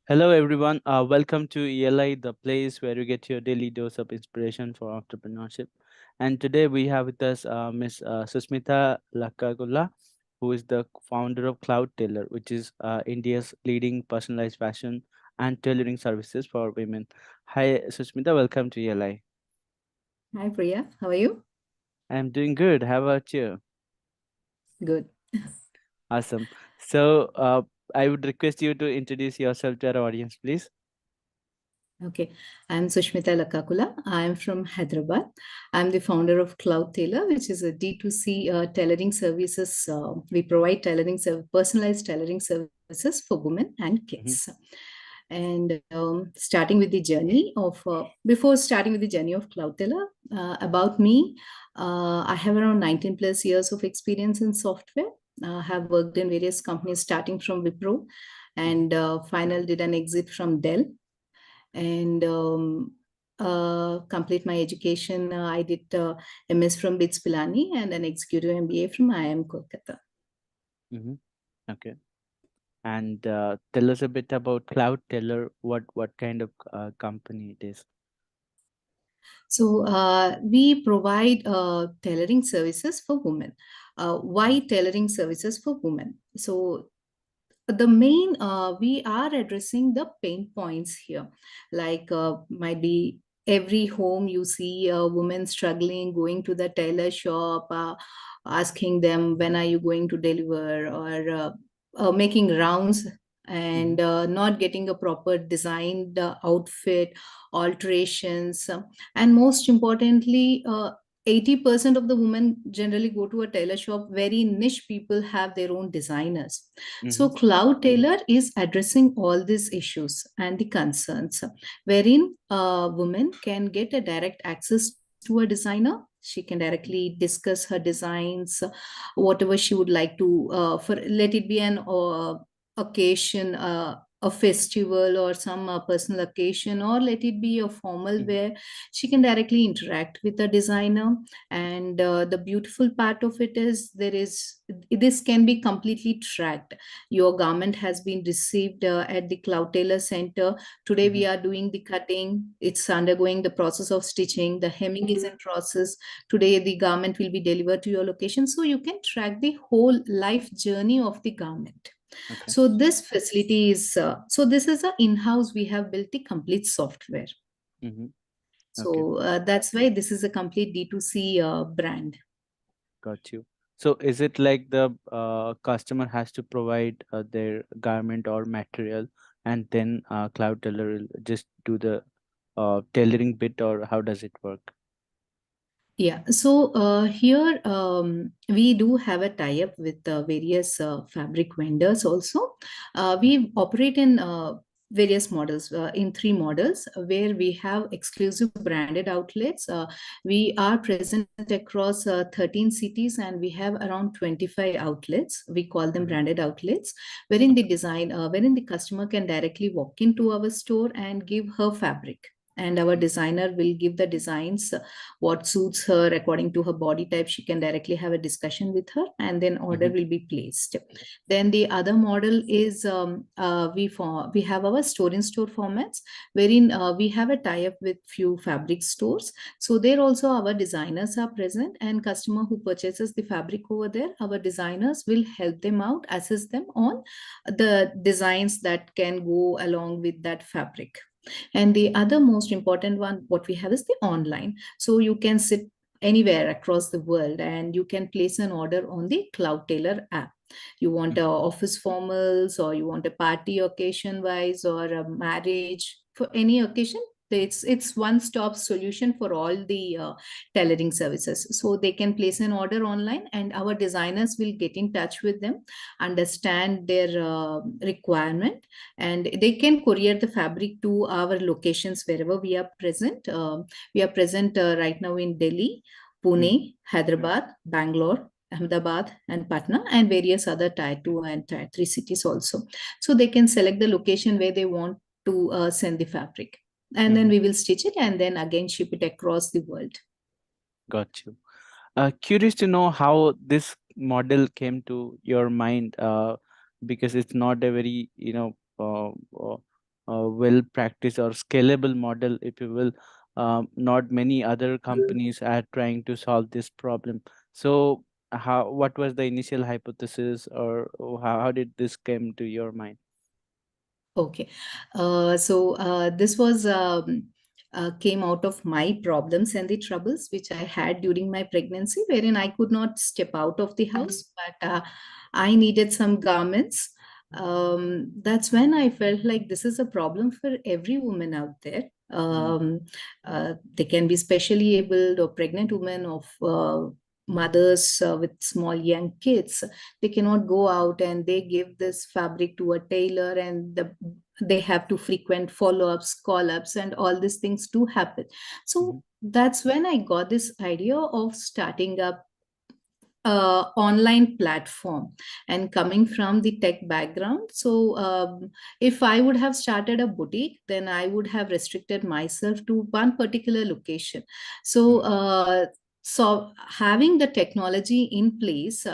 Hello, everyone. Welcome to ELI, the place where you get your daily dose of inspiration for entrepreneurship. And today we have with us Miss Susmitha Lakkakula, who is the founder of CloudTailor, which is India's leading personalized fashion and tailoring services for women. Hi, Susmitha. Welcome to ELI. Hi Priya, how are you? I'm doing good. How about you? Good. Awesome. So, I would request you to introduce yourself to our audience, please. Okay, I'm Susmitha Lakkakula. I'm from Hyderabad. I'm the founder of CloudTailor, which is a D2C tailoring services. We provide personalized tailoring services for women and Mm-hmm. kids. And starting with the journey of, before starting with the journey of CloudTailor, about me, I have around 19 plus years of experience in software. Have worked in various companies starting from Wipro and final did an exit from Dell and complete my education. I did MS from BITS Pilani and an executive MBA from IIM Kolkata. Mm-hmm. Okay. And tell us a bit about CloudTailor. What kind of company it is? So we provide tailoring services for women. Why tailoring services for women? So the main we are addressing the pain points here, like might be every home you see a woman struggling going to the tailor shop, asking them when are you going to deliver, or making rounds Mm-hmm. and not getting a proper designed outfit, alterations, and most importantly 80% of the women generally go to a tailor shop. Very niche people have their own designers. Mm-hmm. So Cloud Tailor is addressing all these issues and the concerns, wherein a woman can get a direct access to a designer. She can directly discuss her designs, whatever she would like to, for let it be an occasion, a festival or some personal occasion, or let it be a formal Mm-hmm. wear. She can directly interact with a designer, and the beautiful part of it is this can be completely tracked. Your garment has been received at the Cloud Tailor Center. Today Mm-hmm. we are doing the cutting. It's undergoing the process of stitching. The hemming is in process. Today the garment will be delivered to your location. So you can track the whole life journey of the garment. Okay. So this facility is, so this is a in-house, we have built the complete software. Mm-hmm. Okay. So that's why this is a complete D2C brand. Got you. So is it like the customer has to provide their garment or material, and then CloudTailor will just do the tailoring bit, or how does it work? Yeah, so here we do have a tie-up with various fabric vendors also. We operate in various models, in three models, where we have exclusive branded outlets. We are present across 13 cities and we have around 25 outlets. We call them Mm-hmm. branded outlets, wherein the Okay. design, wherein the customer can directly walk into our store and give her fabric. And our designer will give the designs what suits her according to her body type. She can directly have a discussion with her and then order Mm-hmm. will be placed. Then the other model is we have our store in store formats, wherein we have a tie up with few fabric stores. So there also our designers are present, and customer who purchases the fabric over there, our designers will help them out, assist them on the designs that can go along with that fabric. And the other most important one, what we have is the online. So you can sit anywhere across the world and you can place an order on the Cloud Tailor app. You want a Mm-hmm. office formals, or you want a party occasion wise, or a marriage, for any occasion. It's one stop solution for all the tailoring services. So they can place an order online and our designers will get in touch with them, understand their requirement, and they can courier the fabric to our locations wherever we are present. We are present right now in Delhi, Mm-hmm. Pune, Hyderabad, Bangalore, Ahmedabad, and Patna, and various other tier 2 and tier 3 cities also. So they can select the location where they want to send the fabric. And then Mm-hmm. we will stitch it and then again ship it across the world. Got you. Curious to know how this model came to your mind, because it's not a very, well practiced or scalable model, if you will. Not many other companies are trying to solve this problem. So how, what was the initial hypothesis, or how did this came to your mind? Okay. This was came out of my problems and the troubles which I had during my pregnancy, wherein I could not step out of the house, but I needed some garments. That's when I felt like this is a problem for every woman out there. Mm, They can be specially abled or pregnant women of mothers with small young kids. They cannot go out, and they give this fabric to a tailor, and they have to frequent follow-ups, call-ups, and all these things do happen. mhm, So that's when I got this idea of starting up online platform, and coming from the tech background. If I would have started a boutique, then I would have restricted myself to one particular location. so mhm. uh, so having the technology in place,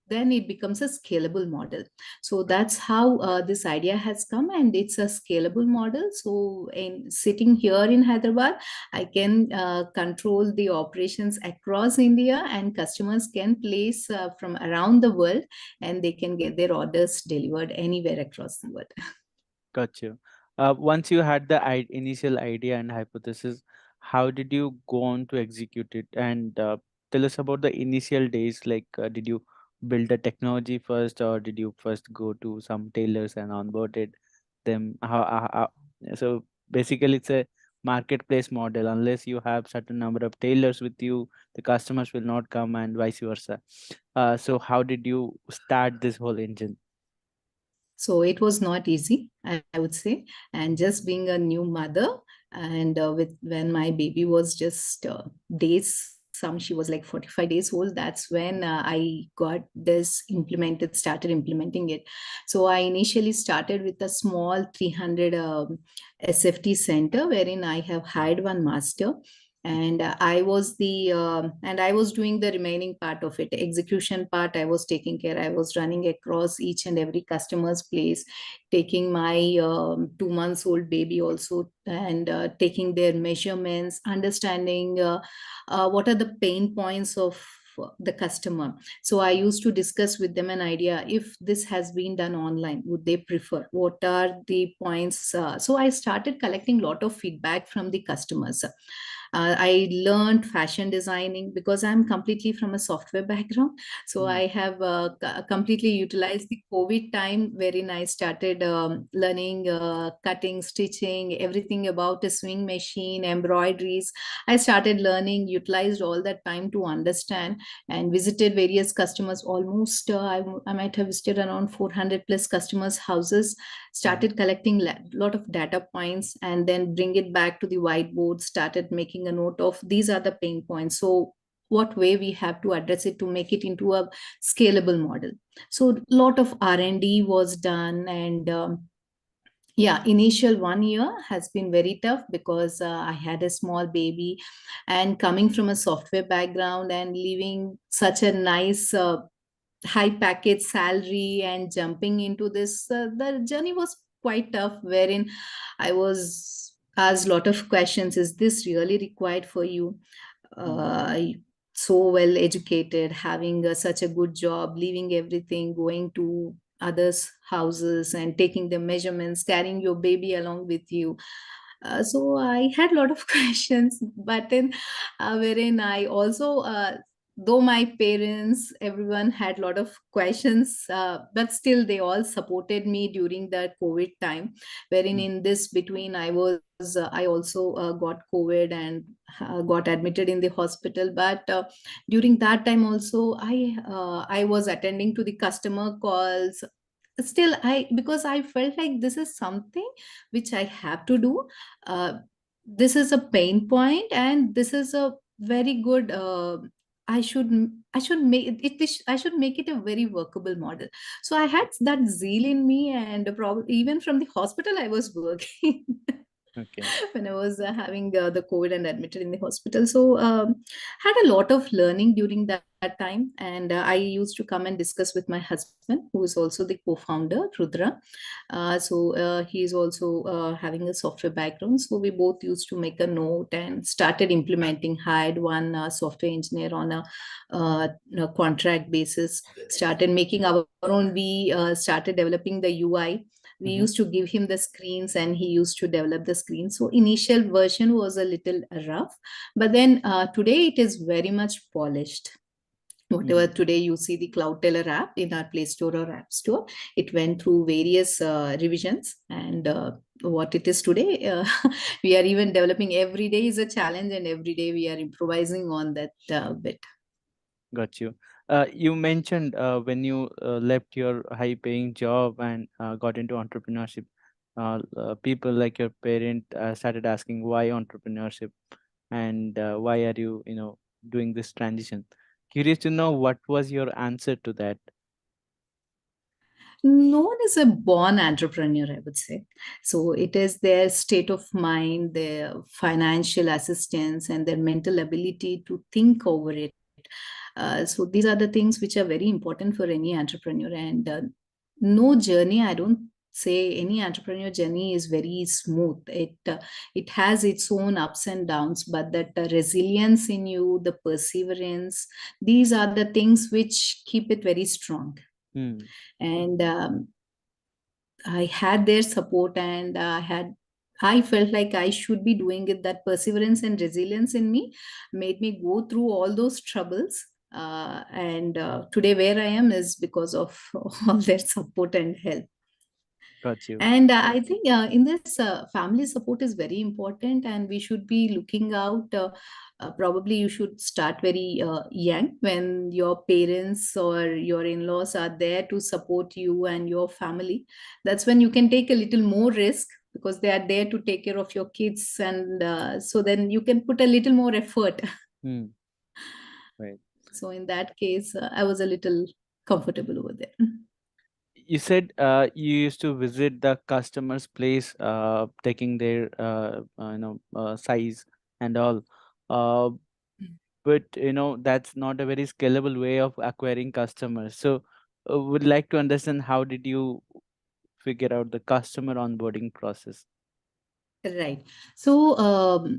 then it becomes a scalable model. So that's how this idea has come, and it's a scalable model. So in sitting here in Hyderabad, I can control the operations across India, and customers can place from around the world, and they can get their orders delivered anywhere across the world. Got you. Once you had the initial idea and hypothesis, how did you go on to execute it? And tell us about the initial days. Like, did you build the technology first, or did you first go to some tailors and onboarded them? So basically, it's a marketplace model. Unless you have certain number of tailors with you, the customers will not come, and vice versa. So how did you start this whole engine? So it was not easy, I would say. And just being a new mother, and with when my baby was just days, some she was like 45 days old. That's when I got this implemented, started implementing it. So I initially started with a small 300 SFT center, wherein I have hired one master, and I was doing the remaining part of it, execution part. I was taking care, I was running across each and every customer's place, taking my 2 months old baby also, and taking their measurements, understanding what are the pain points of the customer. So I used to discuss with them an idea, if this has been done online, would they prefer, what are the points. So I started collecting a lot of feedback from the customers. I learned fashion designing because I'm completely from a software background. So Mm, I have completely utilized the COVID time, wherein I started learning cutting, stitching, everything about a sewing machine, embroideries. I started learning, utilized all that time to understand, and visited various customers. Almost, I might have visited around 400 plus customers' houses, mhm. started collecting a lot of data points, and then bring it back to the whiteboard, started making a note of these are the pain points. So what way we have to address it to make it into a scalable model. So a lot of R&D was done, and yeah, initial 1 year has been very tough because I had a small baby, and coming from a software background and leaving such a nice high package salary and jumping into this, the journey was quite tough, wherein I was asked a lot of questions. Is this really required for you? Mm, uh, so well educated, having such a good job, leaving everything, going to others houses and taking the measurements, carrying your baby along with you. So I had a lot of questions, but then wherein I also though my parents, everyone had a lot of questions, but still they all supported me during the COVID time, wherein mm, in this between I also got COVID, and got admitted in the hospital. But during that time also, I was attending to the customer calls. Still, I because I felt like this is something which I have to do. uh, this is a pain point, and this is a very good, I should make I should make it a very workable model. So I had that zeal in me, and probably even from the hospital I was working. Okay. when I was having the COVID and admitted in the hospital. So had a lot of learning during that time, and I used to come and discuss with my husband, who is also the co-founder, Rudra. He is also having a software background. So we both used to make a note and started implementing. Hired one software engineer on a contract basis. Started making our own. We started developing the UI. We Mm-hmm. used to give him the screens and he used to develop the screen. So initial version was a little rough, but then today it is very much polished. Whatever Mm. today you see the CloudTailor app in our Play Store or App Store, it went through various revisions, and what it is today, we are even developing. Every day is a challenge, and every day we are improvising on that bit. Got you. You mentioned when you left your high-paying job and got into entrepreneurship, people like your parent started asking why entrepreneurship and why are you, doing this transition. Curious to know what was your answer to that. No one is a born entrepreneur, I would say. So it is their state of mind, their financial assistance, and their mental ability to think over it. So these are the things which are very important for any entrepreneur. And no journey, I don't say any entrepreneur journey is very smooth. It has its own ups and downs, but that resilience in you, the perseverance, these are the things which keep it very strong. Hmm. And I had their support, and I felt like I should be doing it. That perseverance and resilience in me made me go through all those troubles. And today, where I am is because of all their support and help. Got you. And I think in this, family support is very important, and we should be looking out. Probably you should start very young, when your parents or your in laws are there to support you and your family. That's when you can take a little more risk, because they are there to take care of your kids. And so then you can put a little more effort. Hmm. Right. So in that case, I was a little comfortable over there. You said you used to visit the customer's place, taking their size and all. Uh, but that's not a very scalable way of acquiring customers. So would like to understand how did you figure out the customer onboarding process. Right. So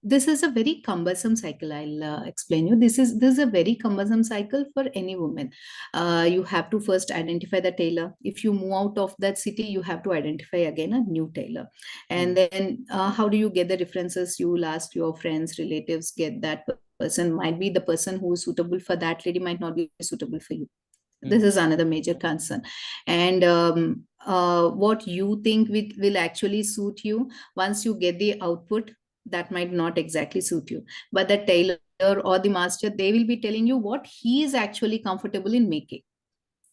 this is a very cumbersome cycle. I'll explain you. This is a very cumbersome cycle for any woman. You have to first identify the tailor. If you move out of that city, you have to identify again a new tailor. And Mm, then how do you get the references? You will ask your friends, relatives, get that person. Might be the person who is suitable for that lady might not be suitable for you. This mm, is another major concern. And what you think will actually suit you, once you get the output, that might not exactly suit you. But the tailor or the master, they will be telling you what he is actually comfortable in making.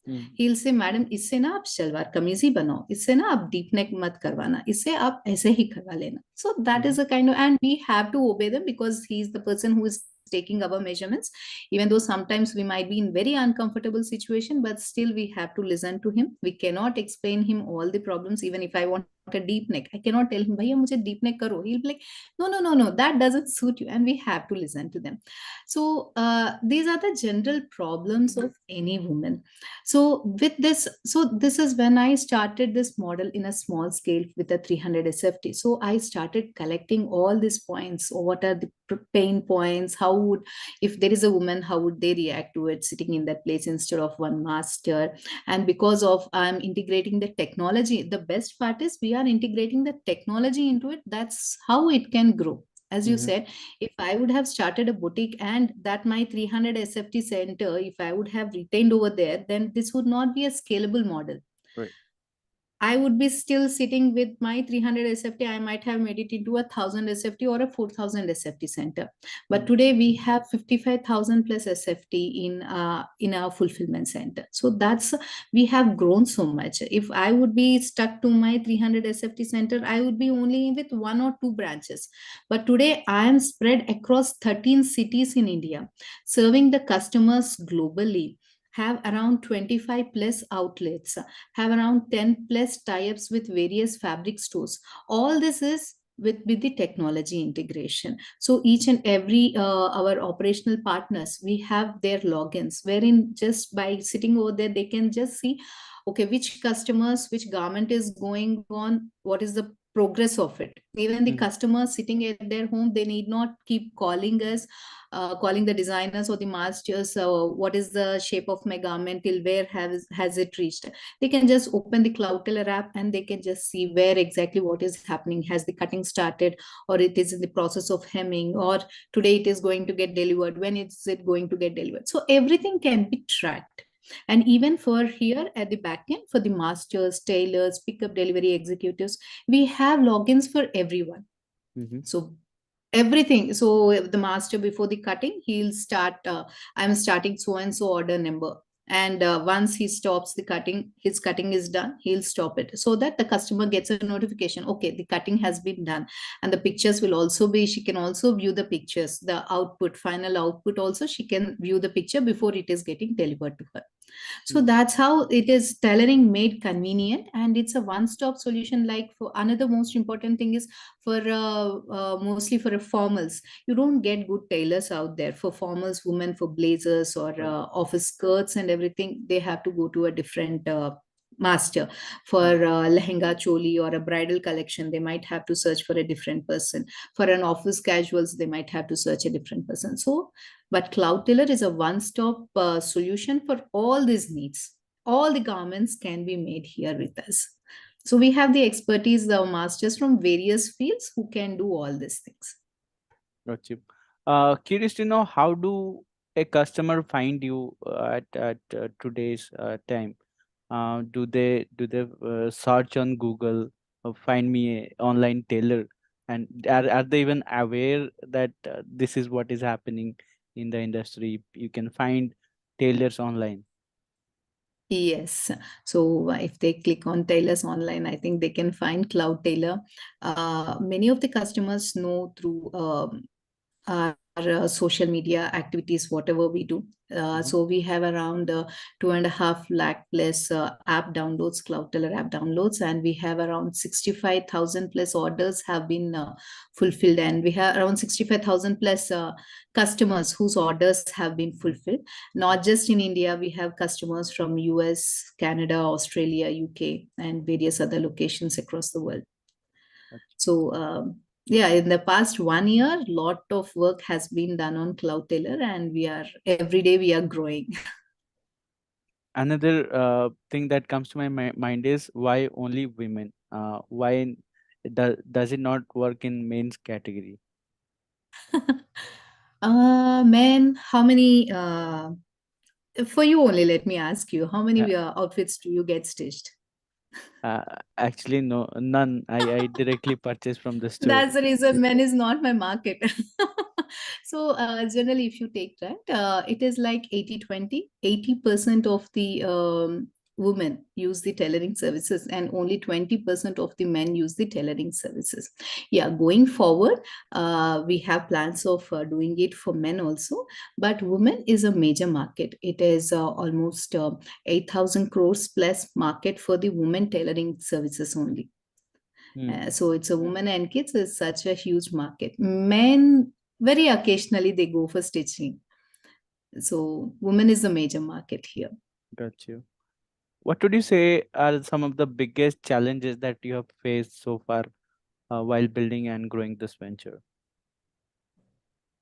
mm, He'll say, madam इससे ना आप शलवार कमीज ही बनाओ, इससे ना आप deep neck मत करवाना, इससे आप ऐसे ही करवा लेना. So that mhm, is a kind of, and we have to obey them, because he's the person who is taking our measurements. Even though sometimes we might be in very uncomfortable situation, but still we have to listen to him. We cannot explain him all the problems. Even if I want a deep neck, I cannot tell him, भैया मुझे deep neck करो. He'll be like, no, no, no, no, that doesn't suit you. And we have to listen to them. So these are the general problems of any woman. So with this, so this is when I started this model in a small scale with a 300 SFT. So I started collecting all these points. Or what are the pain points? How would, if there is a woman, how would they react to it sitting in that place instead of one master? And because of I'm integrating the technology, the best part is we are integrating the technology into it. That's how it can grow. As you mhm, said, if I would have started a boutique, and that my 300 SFT center, if I would have retained over there, then this would not be a scalable model. right. I would be still sitting with my 300 SFT. I might have made it into a 1000 SFT or a 4000 SFT center. But Mm, today we have 55,000 plus SFT in our fulfillment center. So that's, we have grown so much. If I would be stuck to my 300 SFT center, I would be only with one or two branches. But today I am spread across 13 cities in India, serving the customers globally, have around 25 plus outlets, have around 10 plus tie-ups with various fabric stores. All this is with the technology integration. So each and every our operational partners, we have their logins wherein just by sitting over there, they can just see, okay, which customers, which garment is going on, what is the progress of it. Even the Mm, customers sitting at their home, they need not keep calling us, calling the designers or the masters, what is the shape of my garment, till where has it reached. They can just open the CloudTailor app and they can just see where exactly what is happening. Has the cutting started, or it is in the process of hemming, or today it is going to get delivered, when is it going to get delivered. So everything can be tracked. And even for here at the back end, for the masters, tailors, pickup delivery executives, we have logins for everyone. mhm, So everything, so the master before the cutting, he'll start, I'm starting so and so order number, and once he stops the cutting, his cutting is done, he'll stop it, so that the customer gets a notification, okay, the cutting has been done. And the pictures will also be, she can also view the pictures, the output, final output also, she can view the picture before it is getting delivered to her. So mm, that's how it is tailoring made convenient, and it's a one-stop solution. Like, for another most important thing is for mostly for formals. You don't get good tailors out there for formals, women for blazers or right. office skirts and everything. They have to go to a different master. For Mm, lehenga choli or a bridal collection, they might have to search for a different person. For an office casuals, they might have to search a different person. So but CloudTailor is a one-stop solution for all these needs. All the garments can be made here with us. So we have the expertise, the masters from various fields who can do all these things. got you. Curious to know, how do a customer find you at today's time? Do they search on Google or find me a online tailor, and are they even aware that this is what is happening in the industry? You can find tailors online. Yes. So if they click on Tailors Online, I think they can find Cloud Tailor. Many of the customers know through our social media activities, whatever we do. Mhm. So we have around 2.5 lakh plus app downloads, CloudTeller app downloads, and we have around 65,000 plus orders have been fulfilled, and we have around 65,000 plus customers whose orders have been fulfilled. Not just in India, we have customers from US, Canada, Australia, UK, and various other locations across the world. Gotcha. So yeah, in the past 1 year, lot of work has been done on CloudTailor, and we are every day we are growing. Another thing that comes to my mind is, why only women? Why does it not work in men's category? Men, how many? For you only, let me ask you, how Uh, many outfits do you get stitched? uh, Actually, no, none. I directly purchase from the store. That's the reason men is not my market. So generally, if you take that, it is like 80-20. 80% of the women use the tailoring services, and only 20% of the men use the tailoring services. Yeah, going forward, we have plans of doing it for men also, but women is a major market. It is almost 8,000 crores plus market for the women tailoring services only. Hmm, So it's a woman and kids is such a huge market. Men, very occasionally they go for stitching. So women is the major market here. got you. What would you say are some of the biggest challenges that you have faced so far while building and growing this venture?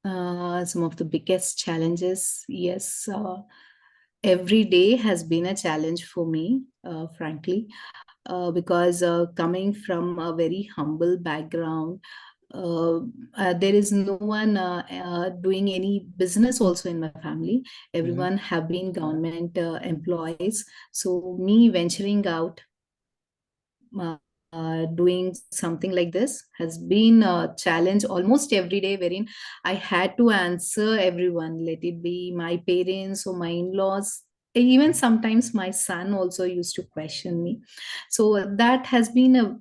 Some of the biggest challenges, yes. Every day has been a challenge for me, frankly, because coming from a very humble background, uh, there is no one doing any business also in my family. Hmm. Everyone have been government employees. So me venturing out, doing something like this has been a challenge almost every day, wherein I had to answer everyone, let it be my parents or my in-laws. Even sometimes my son also used to question me. So that has been a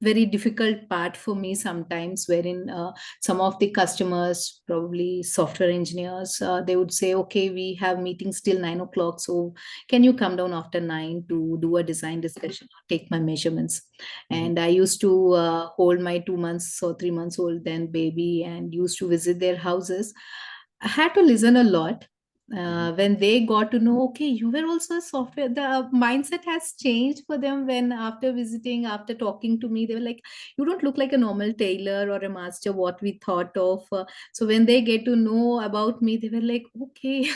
very difficult part for me sometimes, wherein some of the customers, probably software engineers, they would say, okay, we have meetings till 9 o'clock, so can you come down after 9 to do a design discussion, take my measurements? Mhm. And I used to hold my 2 months or 3 months old then baby and used to visit their houses. I had to listen a lot. Mhm. When they got to know, okay, you were also a software, the mindset has changed for them. When after visiting, after talking to me, they were like, you don't look like a normal tailor or a master, what we thought of. So when they get to know about me, they were like, okay.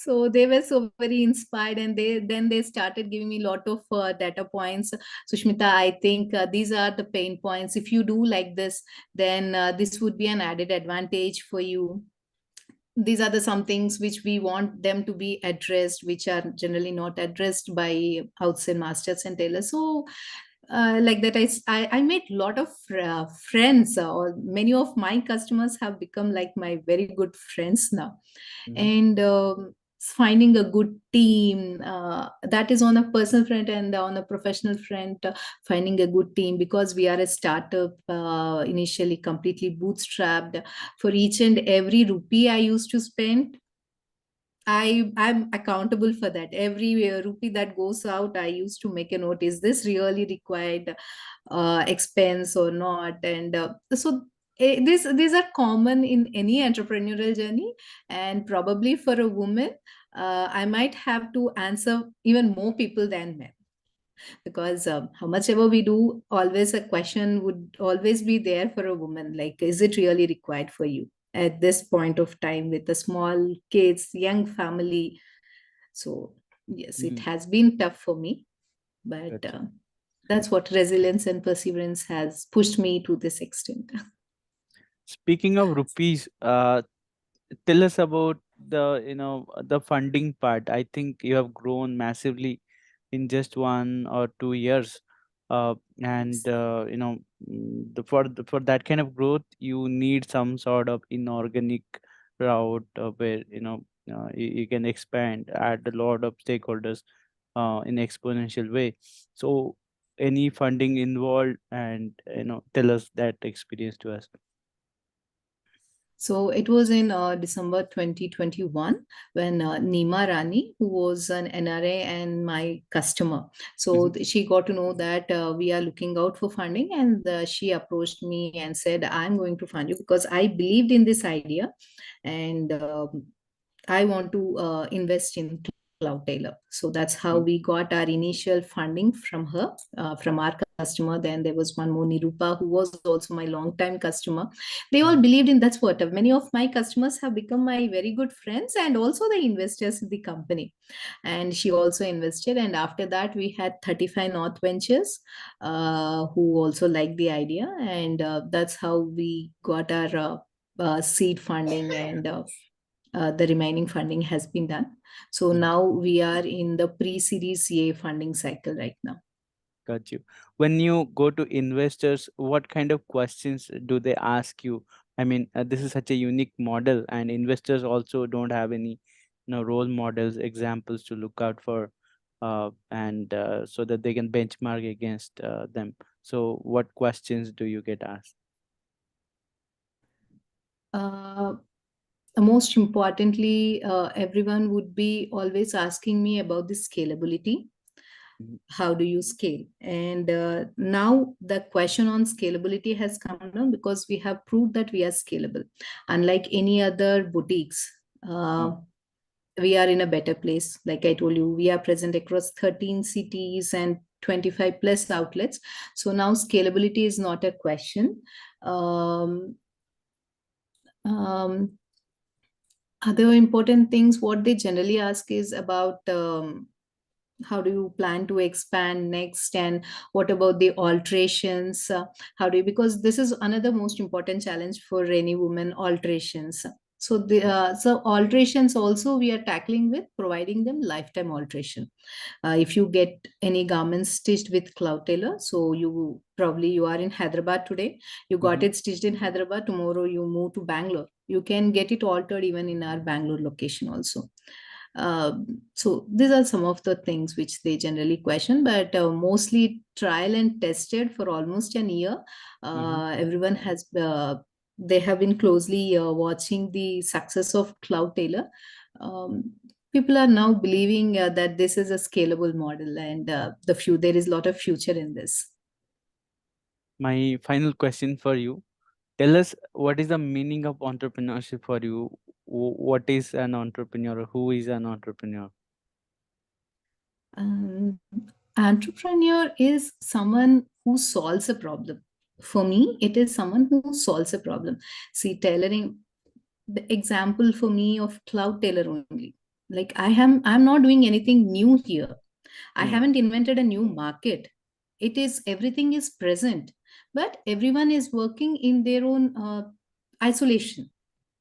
So they were so very inspired, and they started giving me a lot of data points. Sushmita, I think these are the pain points. If you do like this, then this would be an added advantage for you. These are the some things which we want them to be addressed, which are generally not addressed by outside masters and tailors. So like that, I made a lot of friends, or many of my customers have become like my very good friends now. Mhm. And finding a good team, that is on a personal front, and on a professional front, finding a good team, because we are a startup, initially completely bootstrapped. For each and every rupee I used to spend, I'm accountable for that. Every rupee that goes out, I used to make a note: is this really required expense or not? And so these are common in any entrepreneurial journey, and probably for a woman, I might have to answer even more people than men, because how much ever we do, always a question would always be there for a woman, like, is it really required for you at this point of time with the small kids, young family? So yes, it Mhm. has been tough for me, but Gotcha. that's what resilience and perseverance has pushed me to this extent. Speaking of rupees, tell us about the funding part. I think you have grown massively in just 1 or 2 years, and Yes. for that kind of growth, you need some sort of inorganic route, where you can expand, add a lot of stakeholders in exponential way. So any funding involved, and tell us that experience to us. So it was in December 2021, when Nima Rani, who was an NRA and my customer, so Mhm. she got to know that we are looking out for funding, and she approached me and said, I'm going to fund you because I believed in this idea, and I want to invest in CloudTailor. So that's how we got our initial funding from her, from our customer. Then there was one more, Nirupa, who was also my long-time customer. They all Mhm. believed in, that's what many of my customers have become my very good friends, and also the investors in the company. And she also invested. And after that, we had 35 North Ventures, who also liked the idea. And that's how we got our seed funding, and the remaining funding has been done. So Mhm. now we are in the pre-series A funding cycle right now. Got you. When you go to investors, what kind of questions do they ask you? I mean, this is such a unique model, and investors also don't have any, role models, examples to look out for, and so that they can benchmark against them. So, what questions do you get asked? Uh, Most importantly, everyone would be always asking me about the scalability. Mhm. How do you scale? And now the question on scalability has come down, because we have proved that we are scalable. Unlike any other boutiques, Mhm. we are in a better place. Like I told you, we are present across 13 cities and 25 plus outlets. So now scalability is not a question. Um, um, Other important things, what they generally ask is about how do you plan to expand next, and what about the alterations? How do you, because this is another most important challenge for any woman, alterations. So the so alterations also we are tackling with providing them lifetime alteration. If you get any garments stitched with CloudTailor, so you probably, you are in Hyderabad today, you got Mhm. it stitched in Hyderabad, tomorrow you move to Bangalore, you can get it altered even in our Bangalore location also. So these are some of the things which they generally question, but mostly trial and tested for almost an year. Mm-hmm. Everyone has they have been closely watching the success of CloudTailor. Um, People are now believing that this is a scalable model, and there is a lot of future in this. My final question for you. Tell us, what is the meaning of entrepreneurship for you? What is an entrepreneur? Who is an entrepreneur? Um, Entrepreneur is someone who solves a problem. For me, it is someone who solves a problem. See, tailoring, the example for me of CloudTailor only. Like I'm not doing anything new here. I Hmm. haven't invented a new market. It is everything is present, but everyone is working in their own isolation.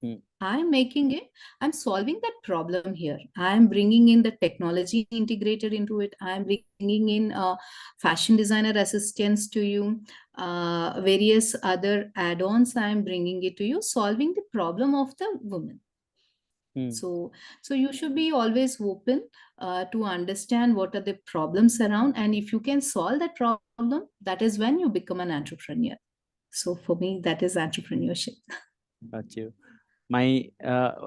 Hmm. I'm making it, I'm solving that problem here. I'm bringing in the technology integrated into it. I'm bringing in fashion designer assistance to you, various other add ons. I'm bringing it to you, solving the problem of the woman. Hmm. So you should be always open to understand what are the problems around. And if you can solve that problem, that is when you become an entrepreneur. So for me, that is entrepreneurship. Got you. My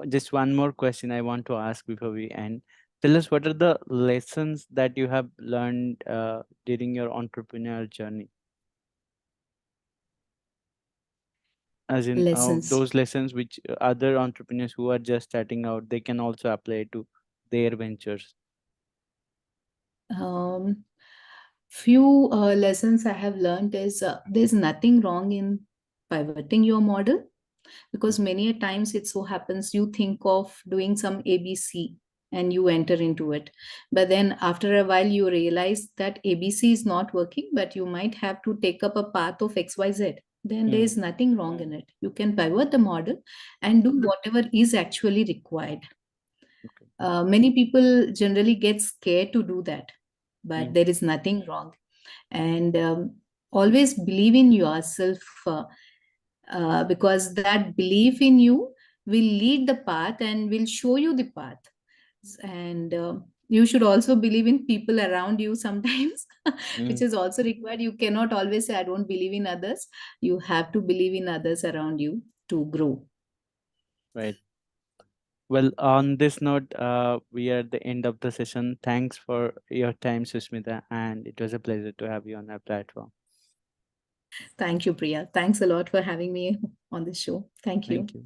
just one more question I want to ask before we end. Tell us, what are the lessons that you have learned during your entrepreneurial journey? As in, Lessons. those lessons which other entrepreneurs who are just starting out, they can also apply to their ventures. Um, Few lessons I have learned is there's nothing wrong in pivoting your model, because many a times it so happens you think of doing some ABC and you enter into it, but then after a while you realize that ABC is not working, but you might have to take up a path of XYZ. Then there Hmm. is nothing wrong in it. You can pivot the model and do whatever is actually required. Okay. Many people generally get scared to do that, but Hmm. there is nothing wrong. And always believe in yourself, because that belief in you will lead the path and will show you the path. And you should also believe in people around you sometimes, which Hmm. is also required. You cannot always say I don't believe in others. You have to believe in others around you to grow. Right. Well, on this note, we are at the end of the session. Thanks for your time, Susmitha, and it was a pleasure to have you on our platform. Thank you, Priya. Thanks a lot for having me on this show. Thank you. Thank you.